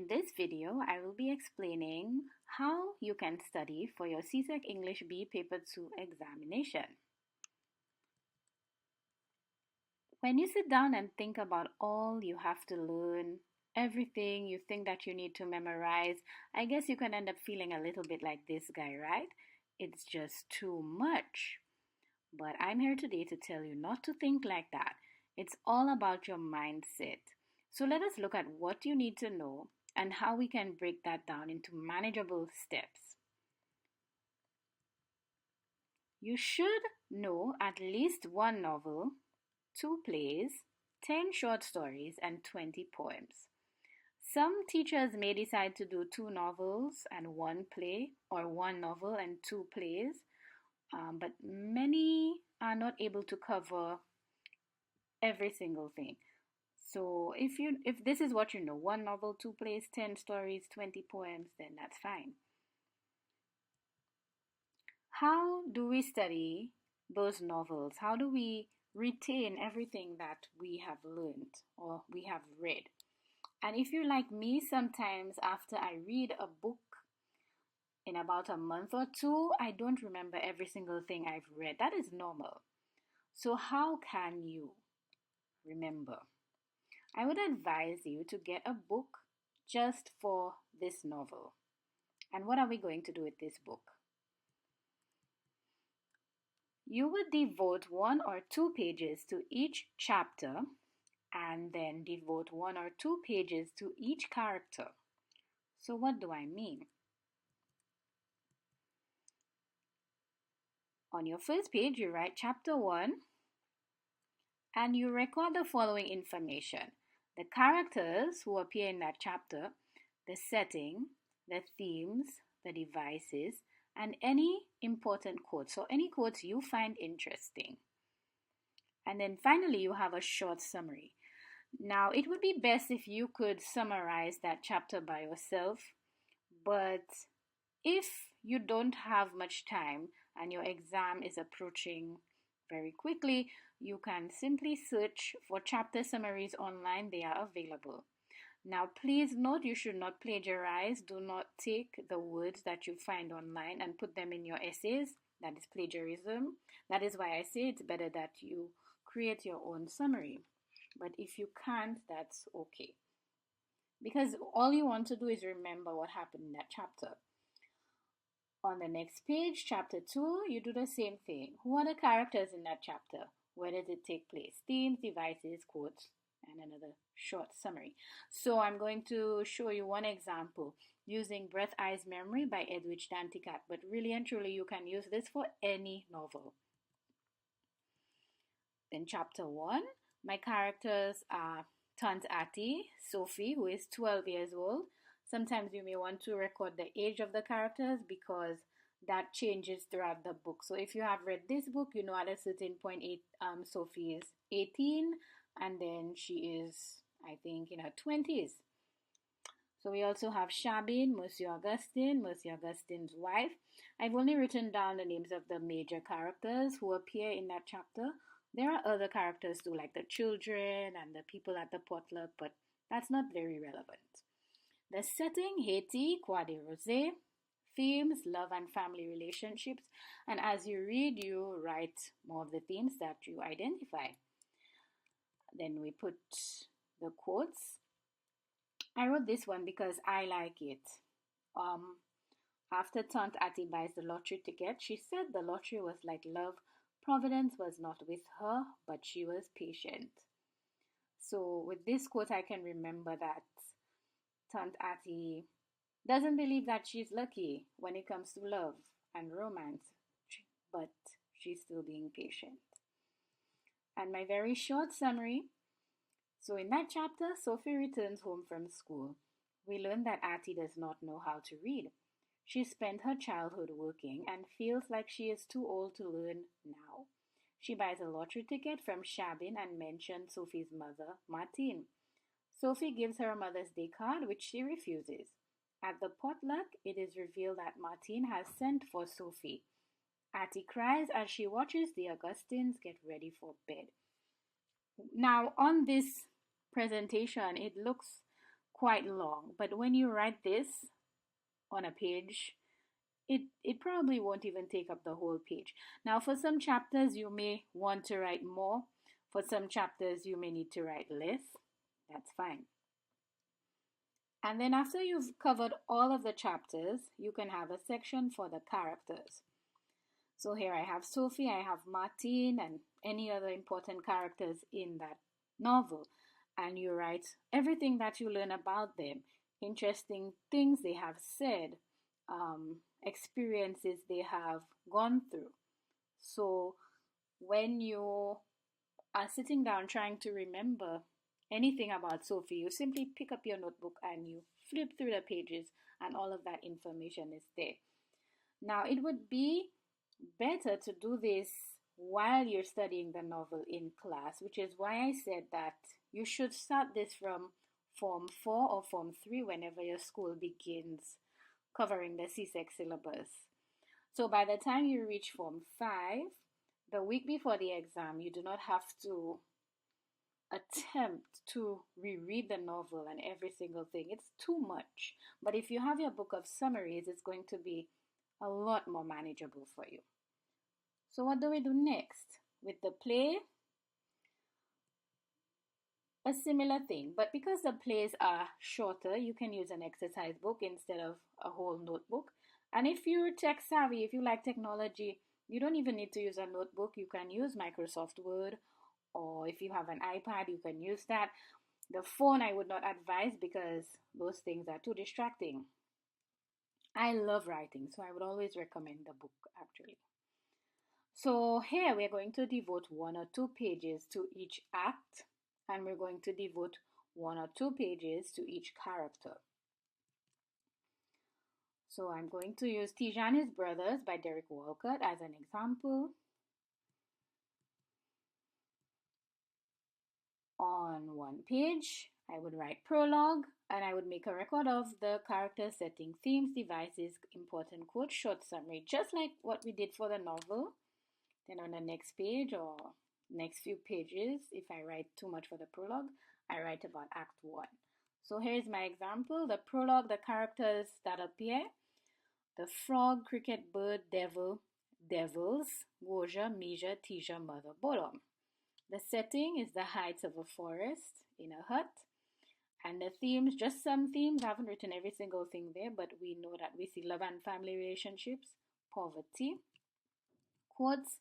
In this video, I will be explaining how you can study for your CSEC English B Paper 2 examination. When you sit down and think about all you have to learn, everything you think that you need to memorize, I guess you can end up feeling a little bit like this guy, right? It's just too much. But I'm here today to tell you not to think like that. It's all about your mindset. So let us look at what you need to know and how we can break that down into manageable steps. You should know at least one novel, 2 plays, 10 short stories, and 20 poems. Some teachers may decide to do 2 novels and 1 play, or 1 novel and 2 plays, but many are not able to cover every single thing. So if this is what you know, 1 novel, 2 plays, 10 stories, 20 poems, then that's fine. How do we study those novels? How do we retain everything that we have learned or we have read? And if you're like me, sometimes after I read a book in about a month or 2, I don't remember every single thing I've read. That is normal. So how can you remember? I would advise you to get a book just for this novel. And what are we going to do with this book? You would devote 1 or 2 pages to each chapter and then devote 1 or 2 pages to each character. So what do I mean? On your first page, you write chapter 1 and you record the following information: the characters who appear in that chapter, the setting, the themes, the devices, and any important quotes, or any quotes you find interesting. And then finally, you have a short summary. Now, it would be best if you could summarize that chapter by yourself, but if you don't have much time and your exam is approaching very quickly, you can simply search for chapter summaries online. They are available. Now, please note, you should not plagiarize. Do not take the words that you find online and put them in your essays. That is plagiarism. That is why I say it's better that you create your own summary. But if you can't, that's okay. Because all you want to do is remember what happened in that chapter. On the next page, chapter 2, you do the same thing. Who are the characters in that chapter? Where does it take place? Themes, devices, quotes, and another short summary. So I'm going to show you one example using Breath, Eyes, Memory by Edwidge Danticat. But really and truly, you can use this for any novel. Then chapter 1, my characters are Tante Attie, Sophie, who is 12 years old. Sometimes you may want to record the age of the characters because that changes throughout the book. So if you have read this book, you know at a certain point Sophie is 18 and then she is, I think, in her 20s. So we also have Sabine, Monsieur Augustine's wife. I've only written down the names of the major characters who appear in that chapter. There are other characters too, like the children and the people at the potluck, but that's not very relevant. The setting, Haiti, Croix de Rosé. Themes, love and family relationships. And as you read, you write more of the themes that you identify. Then we put the quotes. I wrote this one because I like it. After Tante Attie buys the lottery ticket, she said the lottery was like love. Providence was not with her, but she was patient. So with this quote, I can remember that Tante Attie doesn't believe that she's lucky when it comes to love and romance, but she's still being patient. And my very short summary. So in that chapter, Sophie returns home from school. We learn that Attie does not know how to read. She spent her childhood working and feels like she is too old to learn now. She buys a lottery ticket from Sabine and mentions Sophie's mother, Martine. Sophie gives her a Mother's Day card, which she refuses. At the potluck, it is revealed that Martine has sent for Sophie. Attie cries as she watches the Augustines get ready for bed. Now, on this presentation, it looks quite long. But when you write this on a page, it probably won't even take up the whole page. Now, for some chapters, you may want to write more. For some chapters, you may need to write less. That's fine. And then after you've covered all of the chapters, you can have a section for the characters. So here I have Sophie, I have Martin, and any other important characters in that novel. And you write everything that you learn about them, interesting things they have said, experiences they have gone through. So when you are sitting down trying to remember anything about Sophie, you simply pick up your notebook and you flip through the pages, and all of that information is there. Now, it would be better to do this while you're studying the novel in class, which is why I said that you should start this from Form 4 or Form 3 whenever your school begins covering the CSEC syllabus. So by the time you reach Form 5, the week before the exam, you do not have to attempt to reread the novel and every single thing. It's too much. But if you have your book of summaries, it's going to be a lot more manageable for you. So what do we do next? With the play, a similar thing, but because the plays are shorter, you can use an exercise book instead of a whole notebook. And if you're tech savvy, if you like technology, you don't even need to use a notebook. You can use Microsoft Word, or if you have an iPad, you can use that. The phone I would not advise because those things are too distracting. I love writing, so I would always recommend the book actually. So here we're going to devote 1 or 2 pages to each act, and we're going to devote 1 or 2 pages to each character. So I'm going to use Tija and His Brothers by Derek Walcott as an example. On 1 page, I would write prologue, and I would make a record of the character, setting, themes, devices, important quotes, short summary, just like what we did for the novel. Then on the next page or next few pages, if I write too much for the prologue, I write about Act 1. So here's my example. The prologue, the characters that appear: the frog, cricket, bird, devil, devils, Goja, Mija, Tija, mother, Bolom. The setting is the heights of a forest in a hut. And the themes, just some themes. I haven't written every single thing there, but we know that we see love and family relationships, poverty. Quotes: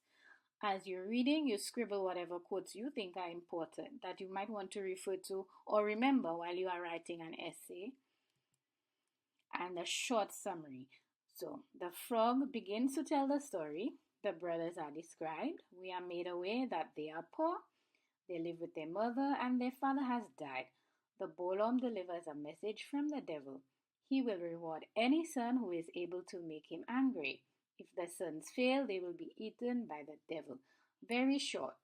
as you're reading, you scribble whatever quotes you think are important that you might want to refer to or remember while you are writing an essay. And a short summary. So the frog begins to tell the story. The brothers are described. We are made aware that they are poor. They live with their mother and their father has died. The Bolom delivers a message from the devil. He will reward any son who is able to make him angry. If the sons fail, they will be eaten by the devil. Very short.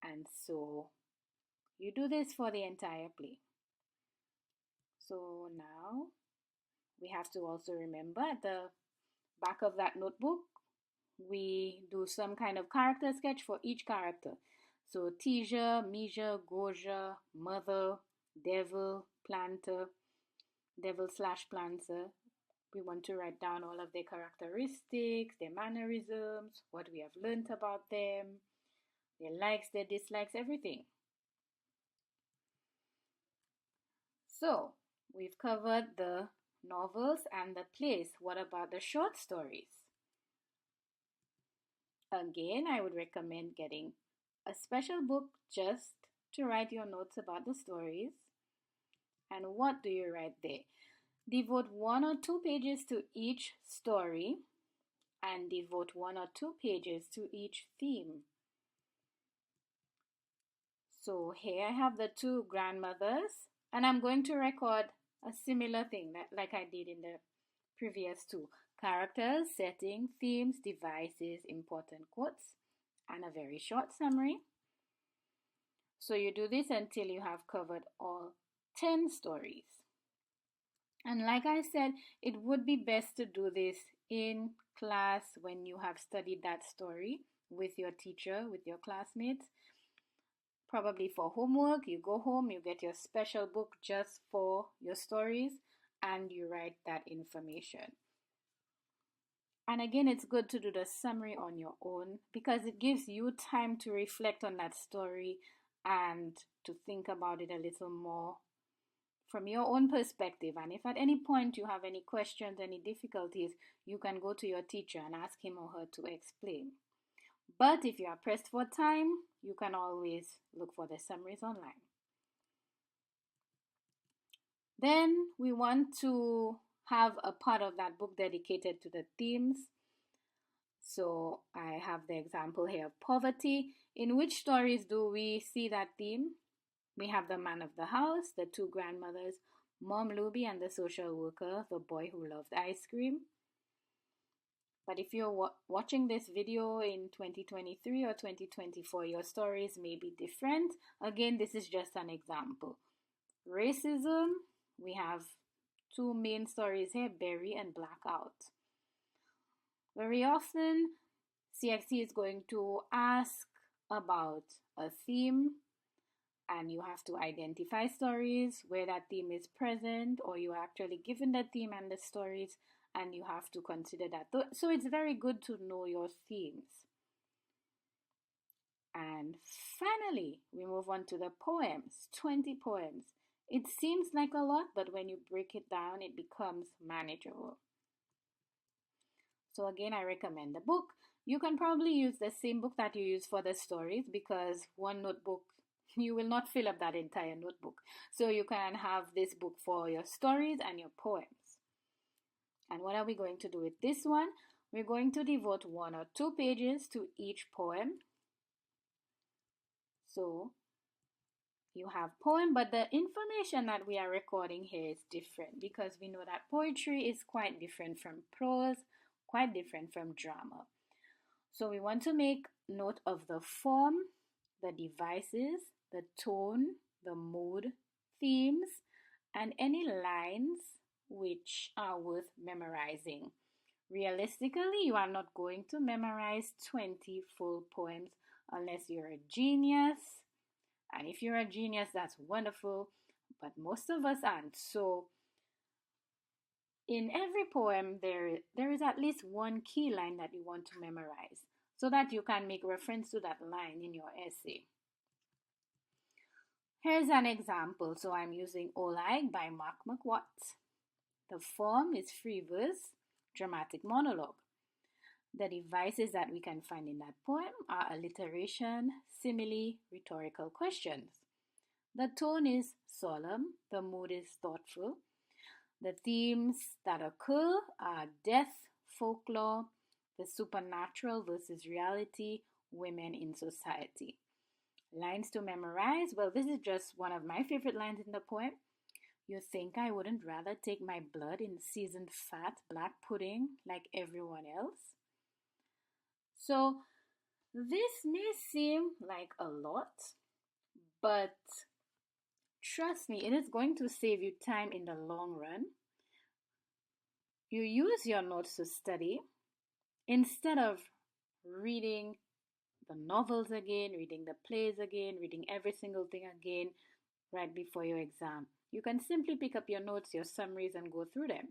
And so you do this for the entire play. So now we have to also remember at the back of that notebook, we do some kind of character sketch for each character. So Tija, Mija, Goja, mother, devil, planter, devil/planter. We want to write down all of their characteristics, their mannerisms, what we have learned about them, their likes, their dislikes, everything. So we've covered the novels and the plays. What about the short stories? Again, I would recommend getting a special book just to write your notes about the stories. And what do you write there? Devote 1 or 2 pages to each story and devote 1 or 2 pages to each theme. So here I have the 2 grandmothers, and I'm going to record a similar thing like I did in the previous 2. Characters, setting, themes, devices, important quotes, and a very short summary. So you do this until you have covered all 10 stories. And like I said, it would be best to do this in class when you have studied that story with your teacher, with your classmates. probably for homework. You go home, you get your special book just for your stories, and you write that information. And again, it's good to do the summary on your own because it gives you time to reflect on that story and to think about it a little more from your own perspective. And if at any point you have any questions, any difficulties, you can go to your teacher and ask him or her to explain. But if you are pressed for time, you can always look for the summaries online. Then we want to have a part of that book dedicated to the themes. So I have the example here of poverty. In which stories do we see that theme? We have the man of the house, the two grandmothers, Mom Luby, and the social worker, the boy who loved ice cream. But if you're watching this video in 2023 or 2024, your stories may be different. Again, this is just an example. Racism, we have two main stories here, Berry and Blackout. Very often, CSEC is going to ask about a theme, and you have to identify stories where that theme is present, or you are actually given the theme and the stories, and you have to consider that. So it's very good to know your themes. And finally, we move on to the poems, 20 poems. It seems like a lot, but when you break it down, it becomes manageable. So again, I recommend the book. You can probably use the same book that you use for the stories because one notebook, you will not fill up that entire notebook. So you can have this book for your stories and your poems. And what are we going to do with this one? We're going to devote 1 or 2 pages to each poem. So you have poem, but the information that we are recording here is different because we know that poetry is quite different from prose, quite different from drama. So we want to make note of the form, the devices, the tone, the mood, themes, and any lines which are worth memorizing. Realistically, you are not going to memorize 20 full poems unless you're a genius. And if you're a genius, that's wonderful, but most of us aren't. So in every poem, there is at least one key line that you want to memorize so that you can make reference to that line in your essay. Here's an example. So I'm using Olag by Mark McWatt. The form is free verse, dramatic monologue. The devices that we can find in that poem are alliteration, simile, rhetorical questions. The tone is solemn, the mood is thoughtful. The themes that occur are death, folklore, the supernatural versus reality, women in society. Lines to memorize, well, this is just one of my favorite lines in the poem. You think I wouldn't rather take my blood in seasoned fat black pudding like everyone else? So this may seem like a lot, but trust me, it is going to save you time in the long run. You use your notes to study instead of reading the novels again, reading the plays again, reading every single thing again right before your exam. You can simply pick up your notes, your summaries, and go through them.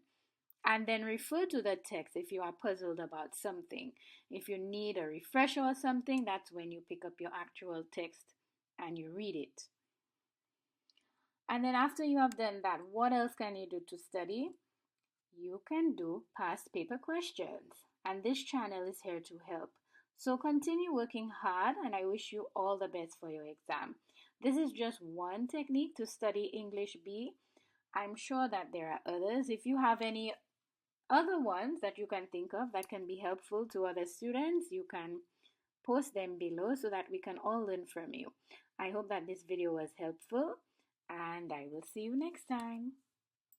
And then refer to the text if you are puzzled about something. If you need a refresher or something, that's when you pick up your actual text and you read it. And then after you have done that, what else can you do to study? You can do past paper questions. And this channel is here to help. So continue working hard, and I wish you all the best for your exam. This is just one technique to study English B. I'm sure that there are others. If you have any other ones that you can think of that can be helpful to other students, you can post them below so that we can all learn from you. I hope that this video was helpful, and I will see you next time.